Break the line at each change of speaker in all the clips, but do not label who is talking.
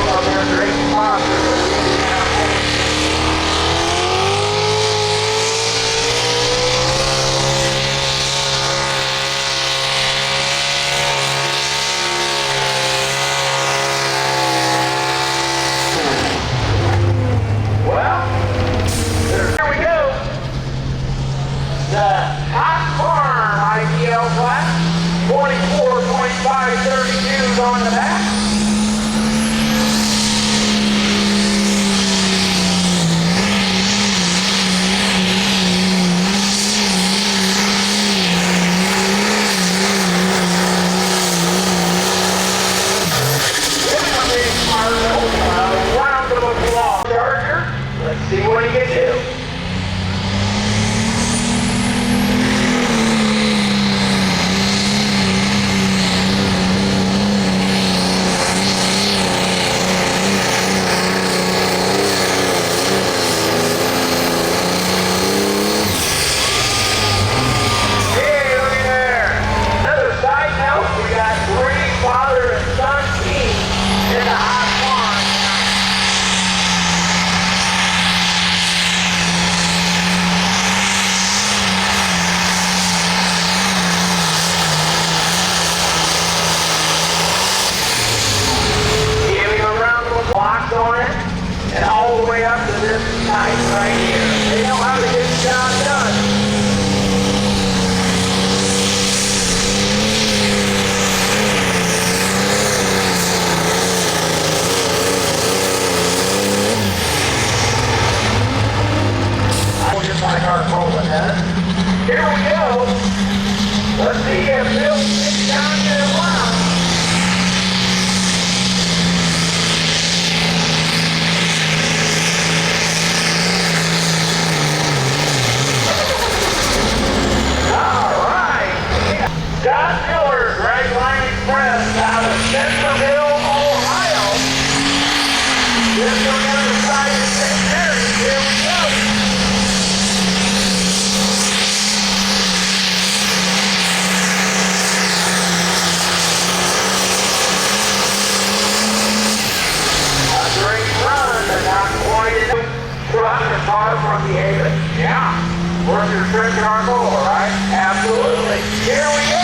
of their great sponsors of the Indianapolis. Well, here we go. The Hot Farm IPL class, 24.532s on the back. Round of applause, Charger. Let's see what he can do. Hey, look at there. Another side note, we got 3 father and son teams in the Hot Farm. Giving a round of applause on it, and all the way up to this night right here. They know how to get the job done. Just like our Poland has. Here we go. Let's see if Bill gets down to the line. All right. John Miller, Drag Line Express out of Centerville, Ohio. Just on the other side of St. Mary's. Here we go. Car from the Haven. Yeah. Worth your stretching our goal, right? Absolutely. Here we go.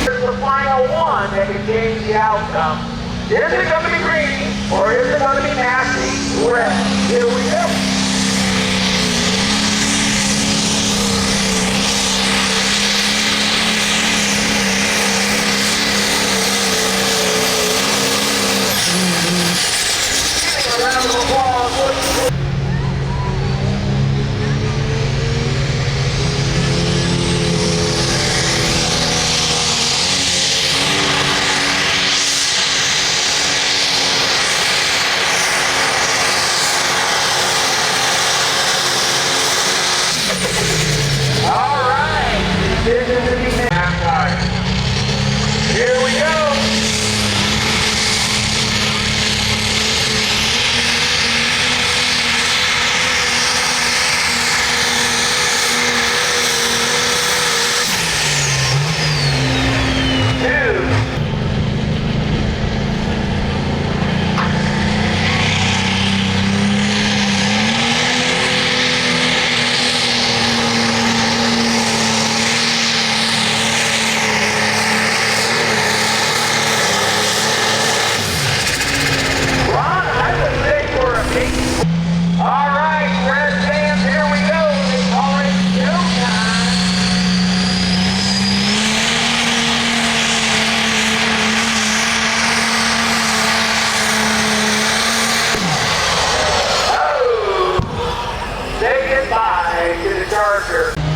Here's the final one that can change the outcome. Is it going to be green or is it going to be nasty red? Here we go. Here we go.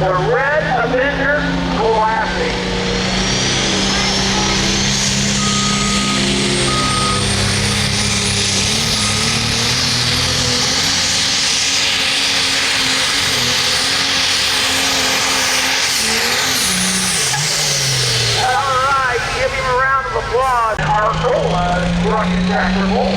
The Red Avenger Classic. All right, give him a round of applause. Our Cola Truck and Tractor Bowl.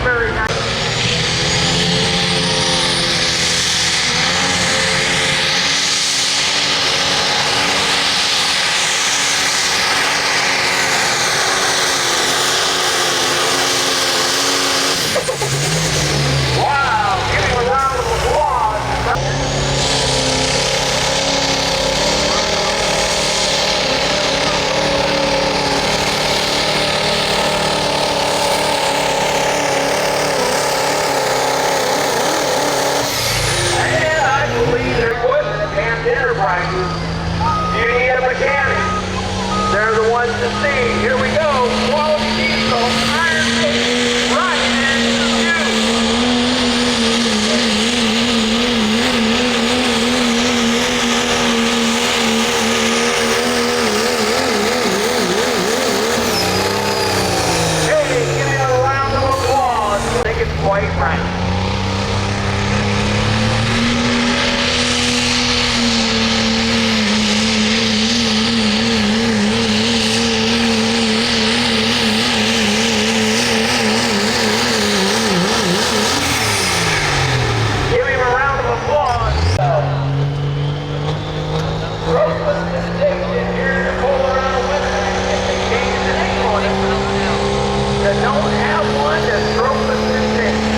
very nice. Wow, give him a round of applause. And I believe they're putting at Hampton Enterprises. You need a mechanic. They're the ones to see. Here we go. Quality diesel, Iron City, right and you. Hey, give me a round of applause. I think it's quite right. Give him a round of applause. Roseland Station here to pull around a weather if they change the name on it. That don't have one, that's Roseland Station.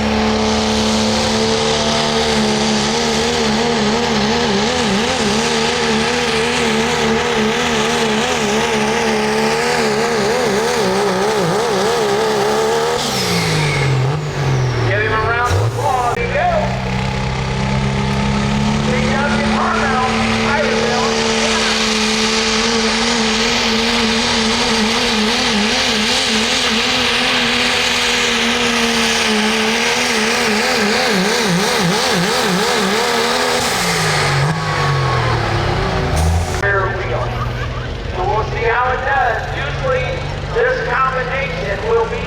Give him a round of applause. Here you go. C.W. Harmel, Iredale. Rear wheel. So we'll see how it does. Usually this combination will be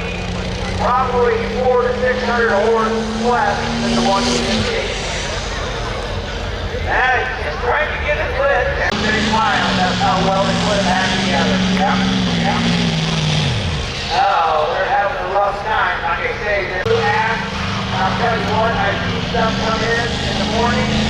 probably 400 to 600 horse less than the one we just did. Now he's just trying to get it lit. Everything's fine. That's how well they put it back together. Yep, yep. Oh, they're having a rough time. Like I say, they're ass. I'll tell you what, I see stuff come in the morning.